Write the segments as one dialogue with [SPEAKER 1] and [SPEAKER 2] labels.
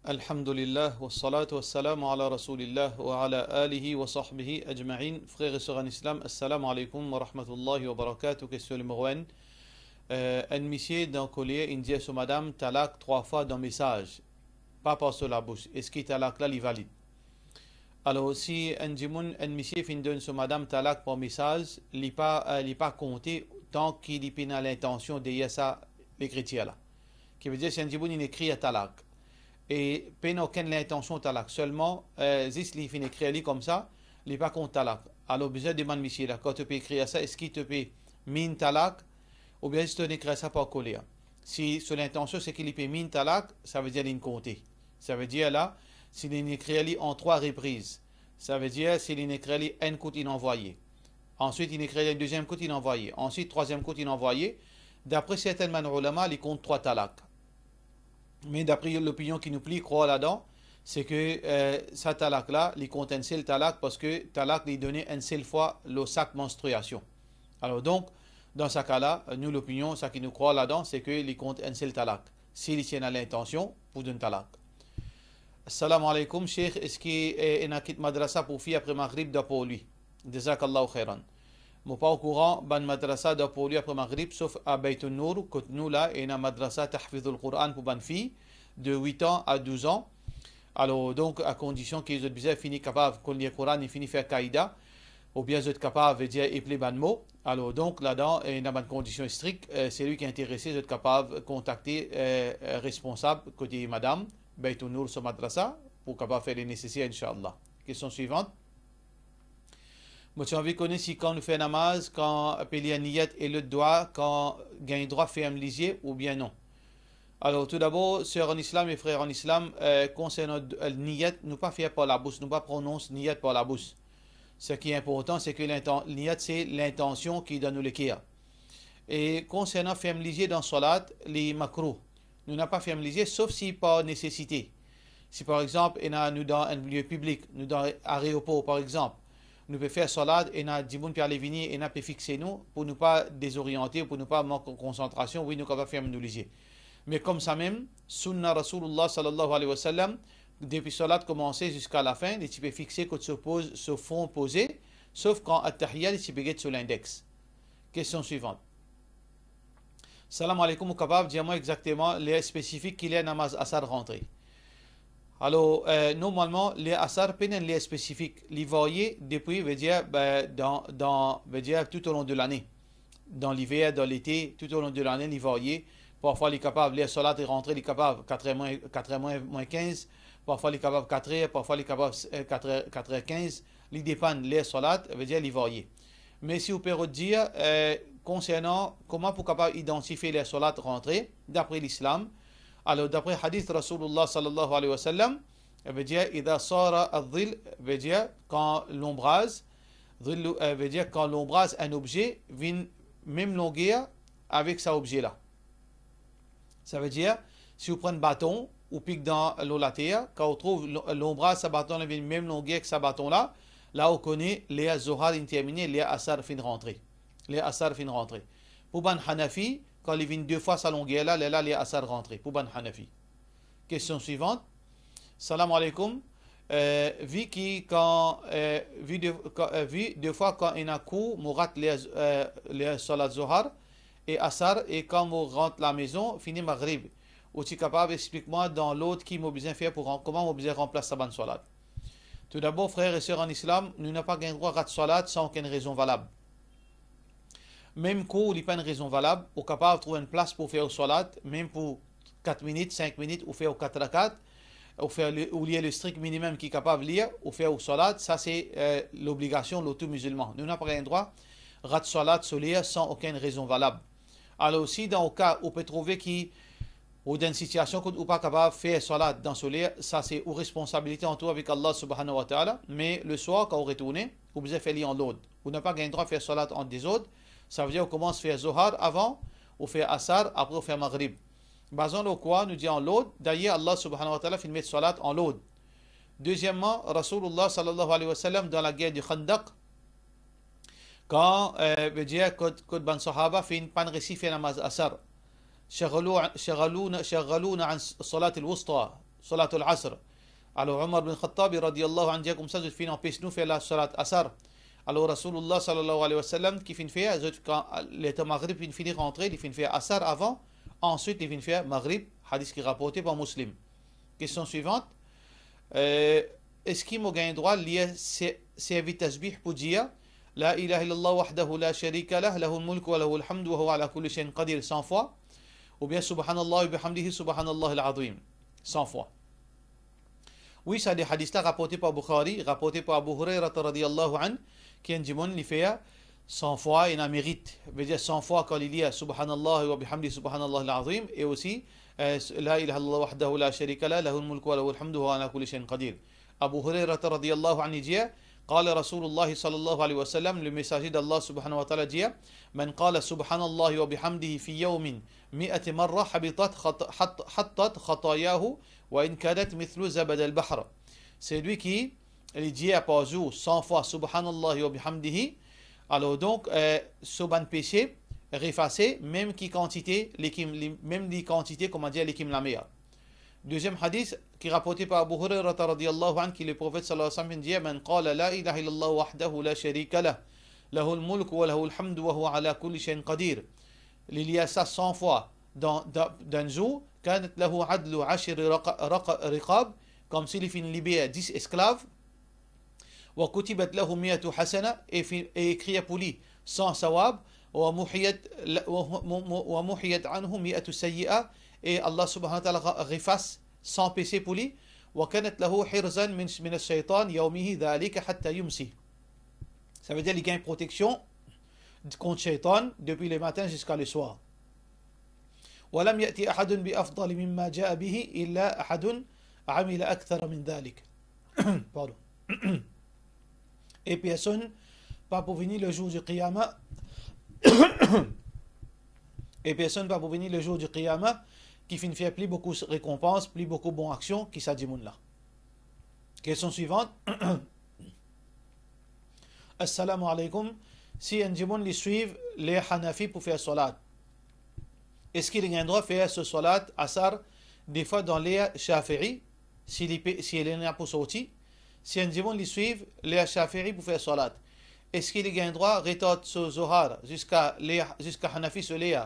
[SPEAKER 1] Alhamdulillah, wa salatu wa salam ala rasulillah wa ala alihi wa sahbihi ajma'in. Frères et sœurs en islam, assalamu alaikum wa rahmatullahi wa barakatuh. Question numéro 1. Un monsieur d'un collier, il dit à madame, talak 3 fois dans le message, pas par sur la bouche. Est-ce qu'il talak là, il valide? Alors, si un monsieur fin donne sur madame talak par message, il n'est pas compté tant qu'il n'y a l'intention de ça, l'écriture là. Qui veut dire, si un djimoun, il écrit à talak. Et il n'a aucune intention de talak. Seulement, si il finit écrire comme ça, il n'est pas contre talak. Alors, besoin de demander monsieur là, quand tu peux écrire ça, est-ce qu'il te peut min talak ou bien si tu écris ça par coller? Si son intention c'est qu'il peut min talak, ça veut dire qu'il compter. Ça veut dire là, s'il écrit en 3 reprises, ça veut dire s'il écrit un coup il envoyé. Ensuite, il écrit un deuxième coup il envoyé. Ensuite, troisième coup il envoyé. D'après certains ulama, il compte 3 talak. Mais d'après l'opinion qui nous plie, croit là-dedans, c'est que ça talak là, il compte un seul talak parce que talak il donnait une seule fois le sac menstruation. Alors donc, dans ce cas-là, nous l'opinion, ça qui nous croit là-dedans, c'est qu'il compte un seul talak. S'il tient à l'intention pour donner talak. Assalamu alaikum, Cheikh, est-ce qu'il y a une quitte madrasa pour fille après Maghrib pour lui? Jazakallahu khairan. Je ne suis pas au courant de madrasa pour lui après Maghrib, sauf à Baytun Nour, que nous là, il y a une madrasa tahfidul Qur'an pour une fille de 8 ans à 12 ans. Alors donc, à condition qu'ils soient bien finis capables, qu'on lit le Qur'an et fini faire Qaïda, ou bien ils soient capables de dire épeler ban mot. Alors donc, là-dedans, il y a une condition stricte, c'est lui qui est intéressé, ils sont capables de contacter responsable côté madame, Baytun Nour sur madrasa, pour capable faire les nécessaires, Inch'Allah. Question suivante. Moi, j'ai envie de connaître si quand on fait namaz, quand payer un niyat et le doigt, quand gagne droit fait un lisier ou bien non. Alors, tout d'abord, sœurs en islam et frères en islam, concernant le niyat, nous pas faire par la bouche, nous pas prononcer niyat par la bouche. Ce qui est important, c'est que le niyat, c'est l'intention qui donne nous le kia. Et concernant faire un lisier dans salat, les makro, nous n'avons pas fait un lisier, sauf si par nécessité. Si par exemple, nous dans un lieu public, nous dans un aéroport par exemple, nous pouvons faire salade et nous avons pu aller venir et nous pouvons fixer nous pour ne pas désorienter, pour ne pas manquer de concentration, oui, nous pouvons faire nous lisier. Mais comme ça même, Sunna Rasulullah sallallahu alayhi wa sallam, depuis salade commencer jusqu'à la fin, les types fixés quand se font poser, sauf quand at-tahiyya, les types sur l'index. Question suivante. Salam alaikum, capable, dis-moi exactement les spécifiques qu'il y a namaz asar rentré. Alors, normalement, les asar penen les spécifiques. Les voyer depuis, veut dire, veut dire tout au long de l'année. Dans l'hiver, dans l'été, tout au long de l'année, les voyer. Parfois, les capables, les solat est rentré, les capables 4h moins 15. Parfois, les capables 4h, parfois, les capables 4h15. Les dépendent, les solat, veut dire les voyer. Mais si vous pouvez dire, concernant comment pour capable identifier les solat rentrées, d'après l'islam, alors, d'après hadith Rasulullah sallallahu alayhi wa sallam, veut dire, idha sara al-dhil, veut dire, quand l'ombrage, veut dire, quand l'ombrage, un objet, vient même longueur avec cet objet-là. Ça veut dire, si vous prenez un bâton, ou pique dans l'eau la terre, quand on trouve l'ombrage, ce bâton, vient même longueur que ce bâton-là, là, on connaît les zohar interminés, les asar fin rentré. Les asar fin rentré. Pour Ban Hanafi, quand il vient 2 fois sa longueur là, les asar rentré. Pour Ban Hanafi. Question suivante. Salam alaikum. Vu deux fois quand il y a un coup, on rate les salat zohar et asar, et quand on rentre la maison, finit maghrib. Ou tu es capable, explique-moi dans l'autre qui m'a besoin faire pour comment on besoin remplacer sa bonne salat. Tout d'abord, frères et sœurs en islam, nous n'avons pas le droit de rater salat sans aucune raison valable. Même quand il n'y a pas une raison valable, on est capable de trouver une place pour faire le salat, même pour 4 minutes, 5 minutes, ou faire 4 rakats, ou lire le strict minimum qui est capable de lire, ou faire le salat, ça c'est l'obligation de tout musulman. Nous n'avons pas le droit de rater salat sur lire sans aucune raison valable. Alors aussi, dans le cas où on peut trouver ou dans une situation où on n'est pas capable de faire salat dans ce lire, ça c'est une responsabilité en tout avec Allah subhanahu wa ta'ala, mais le soir, quand on retourne, on peut faire lire en l'autre. On n'a pas le droit de faire salat en des autres. Ça veut dire qu'on commence à faire Zohar avant, on fait Asar, après on fait Maghrib. Basant le quoi, nous dit en l'aude. D'ailleurs, Allah subhanahu wa ta'ala fait mettre salat en l'aude. Deuxièmement, Rasulullah sallallahu alayhi wa sallam dans la guerre du Khandaq, quand veut dire que ban sahaba fait une panne récit fait namaz Asar. شغلونا عن صلاة الوسطى Salatul Asr. Alors Omar bin Khattab radiyallahu anhu dit comme ça, je finis empêche-nous faire la Salat Asr. Alors Rasulullah sallallahu alayhi wa sallam qui finit faire, quand l'état Maghrib finit rentrer, il finit faire Asr avant, ensuite il finit faire Maghrib, hadith qui est rapporté par Muslim. Question suivante. Est-ce qu'il m'a gagné droit de servir tasbih pour dire La ilaha illallah wahdahu la sharika lah, lahul mulk wa lahul hamdu wa huwa ala kulli shay'in qadir 100 fois, ou bien subhanallah wa bihamdihi subhanallah al-azim 100 fois. Oui, ça des hadiths là rapportés par Bukhari, rapportés par Abu Hurairah radiyallahu anhu, qui a dit mon il fait 100 fois, il a mérite, veut dire 100 fois quand il dit subhanallah wa bihamdihi subhanallah al-azim, et aussi la ilaha illallah wahdahu la sharika lah, lahul mulk wa lahul hamdu wa huwa ala kulli shay'in qadir. Abu Hurairah radiyallahu anhu dit قال رسول الله صلى الله عليه وسلم le messager d'Allah subhanahu wa ta'ala dit من قال سبحان الله وبحمده في يوم 100 مرة حطت خطاياه وإن كانت مثل زبد البحر. C'est lui qui dit à par jour 100 fois subhanallah wa bihamdihi, alors donc ce ban péché effacé même qui quantité même les quantités comment dire l'équime la meilleure. Deuxième hadith qui est rapporté par Abu Hurairah radiyallahu anhu, qui le prophète sallallahu alayhi wa sallam dit Man qala la ilaha illallah wahdahu la sharika lah, lahul mulk wa lahul hamdu wa huwa ala kulli shay'in qadir. Il y a ça 100 fois dans un jour, kanat lahu adlu 10 riqab, comme s'il finit libérer 10 esclaves, wa kutibat lahu 100 hasana, et écrit pour lui 100 sawab, wa muhiyat anhu 100 sayyi'a, et Allah subhanahu wa ta'ala efface 100 péchés pour lui. وكانت له حرزا من الشيطان يومه ذلك حتى يمسي. Ça veut dire qu'il gagne protection contre Shaitan depuis le matin jusqu'à le soir. ولم يأتي أحد بأفضل مما جاء به إلا أحد عمل أكثر من ذلك. Pardon. Et personne pas pour venir le jour du Qiyamah. Et personne va pour venir le jour du Qiyamah qui finit faire plus beaucoup de récompenses, plus beaucoup de bonnes actions qui s'adiment là. Question suivante. Assalamu alaikum. Si un djimoun les suivent les Hanafi pour faire salat, est-ce qu'il a un droit de faire ce salat asar des fois dans les Shafi'i s'il est là pour sortir? Si un djimoun les suivent les Shafi'i pour faire salat, est-ce qu'il a un droit de retourner ce Zohar jusqu'à Hanafi sur les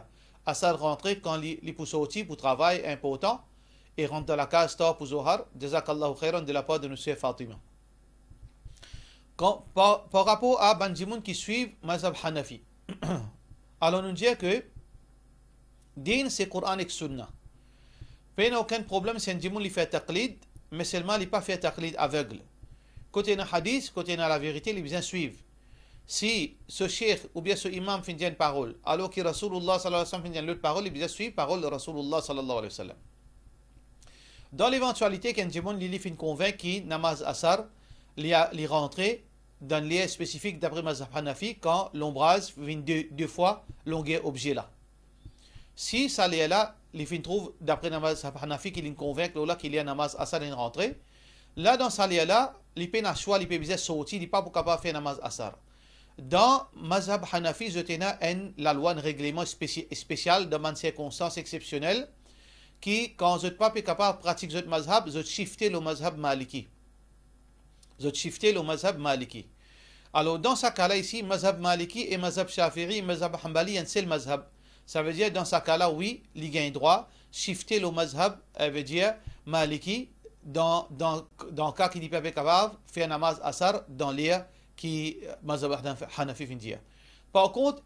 [SPEAKER 1] Asar rentrer quand il pour sortir pour travail important et rentre dans la case tard pour Zohar, Jazakallahu khairan de la part de M. Fatima. Par rapport à Banjimoun qui suivent Mazhab Hanafi, alors nous dire que Din c'est Coran et Sunna. Il n'y a aucun problème si un djimoun fait taqlid, mais seulement il n'est pas fait taqlid aveugle. Côté d'un hadith, côté de la vérité, il est bien suivre. Si ce cheikh ou bien ce imam finit une parole, alors que Rasulullah sallallahu alayhi wa sallam finit une autre parole, il doit suivre la parole de Rasulullah sallallahu alayhi wa sallam. Dans l'éventualité qu'un djimoun li fin convainc qui namaz asar li rentrer dans les spécifique d'après mazhab Hanafi quand l'ombrage vient deux fois longueur objet là. Si ça est là, li fin trouve d'après mazhab Hanafi qu'il convainc là qu'il y a namaz asar in rentrer, là dans ça là, li peut na choix, li peut bien sortir, il pas pour capable faire namaz asar. Dans Mazhab Hanafi, je tiens la loi, un règlement spécial dans une circonstance exceptionnelle qui, quand je ne suis pas capable de pratiquer ce mazhab, je shifter le mazhab maliki. Alors, dans ce cas-là, ici, mazhab maliki et mazhab shafi'i, mazhab hanbali, un seul mazhab. Ça veut dire, dans ce cas-là, oui, il gagne droit, shifter le mazhab, veut dire maliki, dans le cas qui n'est pas capable, faire namaz asar dans l'air qui mazhab Hanafi finit. Par contre,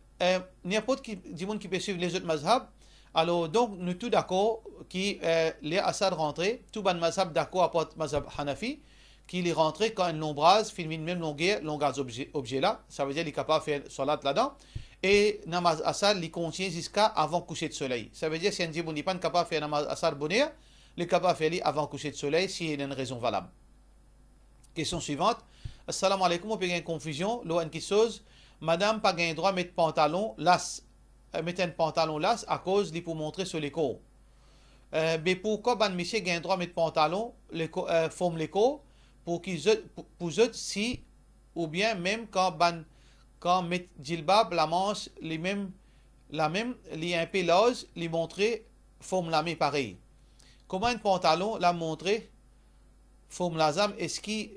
[SPEAKER 1] n'importe qui peut suivre les autres mazhab, alors donc nous tous d'accord qui les asar rentrés, tout ban mazhab d'accord à mazhab Hanafi, qui les rentrés quand un ombrage finit même longueur objet là, ça veut dire qu'il est capable de faire salat là-dedans, et namaz asar il contient jusqu'à avant coucher de soleil. Ça veut dire si un djibou n'est pas capable de faire namaz asar bonheur, il est capable de faire avant coucher de soleil s'il y a une raison valable. Question suivante. Assalamu alaikum, on peut gagner confusion. L'eau une chose, madame pas gagné droit mettre pantalon las, mettre un pantalon las à cause de pour montrer sur les corps. Mais pourquoi ban monsieur gagne droit mettre pantalon, forme les corps pour qu'ils pour si ou bien même quand mettre djilbab la manche les même les un peu large les montrer forme la main pareil. comment un pantalon l'a montré, Foum Lazam, est-ce qu'il,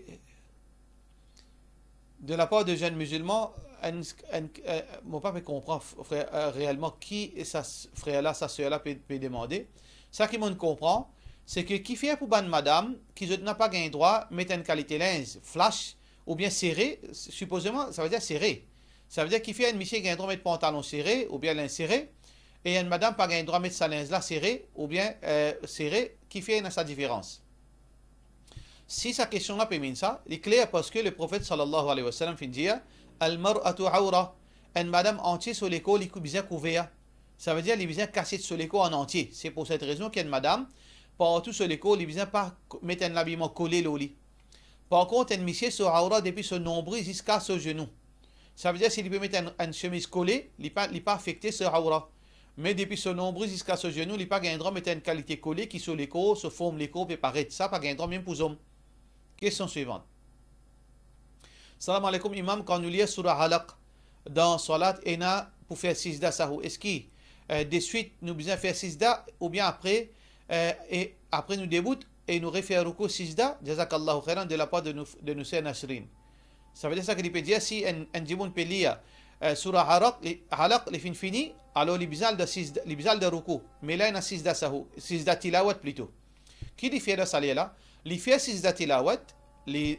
[SPEAKER 1] de la part de jeunes musulmans, mon papa comprend frère, réellement qui est sa frère-là, sa soeur-là peut demander. Ça qui m'en comprend, c'est que qui fait pour ban madame, qui n'a pas gain droit, mettre une qualité linge, flash, ou bien serré, supposément, ça veut dire serré. Ça veut dire qu'il fait un monsieur qui a un droit de mettre pantalon serré, ou bien l'inséré, et une madame pas un droit de mettre sa linge là serré, ou bien serré, qui fait sa différence. Si sa question-là peut mettre ça, il est clair parce que le prophète sallallahu alayhi wa sallam fait dire Al-mar'atu awra, une madame entière sur l'école, il est bien couvert. Ça veut dire qu'il est bien cassé sur l'école en entier. C'est pour cette raison qu'il y a une madame, partout sur l'école, il est bien pas mettre un habillement collé au lit. Par contre, un monsieur sur awra depuis son nombril jusqu'à son genou. Ça veut dire s'il peut mettre une chemise collée, il n'est pas affecté sur awra. Mais depuis son nombril jusqu'à son genou, il n'est pas gain droit mettre une qualité collée qui sur l'école, se forme l'école, et paraît ça, pas gain droit même pour les hommes. Question suivante. Salam alaikum imam, quand nous lisons surah Alaq dans Salat Ena pour faire sijda sahu, est-ce qu'il de suite nous besoin faire sijda ou bien après et après nous déboute et nous refaire ruku sijda, jazakallahu khairan de la part de nous Sir Nasrin. Ça veut dire ça qu'il peut dire si un djimoun peut lire surah Alaq les fin fini, alors les bizal de ruku, mais là il y a sijda sahu, sijda tilawat plutôt. Qui dit faire ça là? Il fait sijda tilawat, il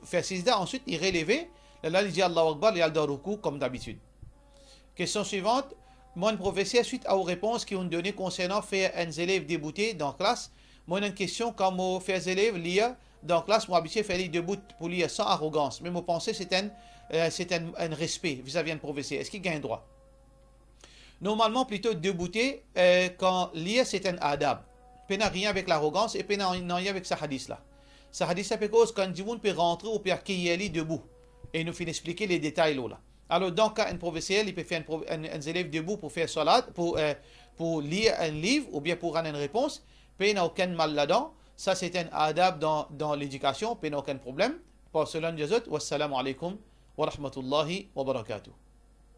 [SPEAKER 1] fait sijda, ensuite il relève, là il dit Allahu Akbar, il y a le ruku comme d'habitude. Question suivante, mon professeur, suite aux réponses qui ont donné concernant faire un élève débouté dans la classe, moi j'ai une question, quand moi fais un élève lire dans la classe, moi habitué faire les débouts pour lire sans arrogance, mais moi pensais c'est un respect vis-à-vis d'un professeur, est-ce qu'il gagne droit? Normalement plutôt débouté, quand lire c'est un adab. Il n'y a rien avec l'arrogance et il n'y a rien avec sa hadith là. Sa hadith c'est parce quand Djiboun peut rentrer ou peut accueillir debout. Et il nous fait expliquer les détails là. Alors dans le cas un professeur, il peut faire un élève debout pour faire salat, pour lire un livre ou bien pour rendre une réponse. Il n'y a aucun mal là-dedans. Ça c'est un adab dans l'éducation, il n'y a aucun problème. Pour cela, wassalamu alaikum wa rahmatullahi wa barakatuh.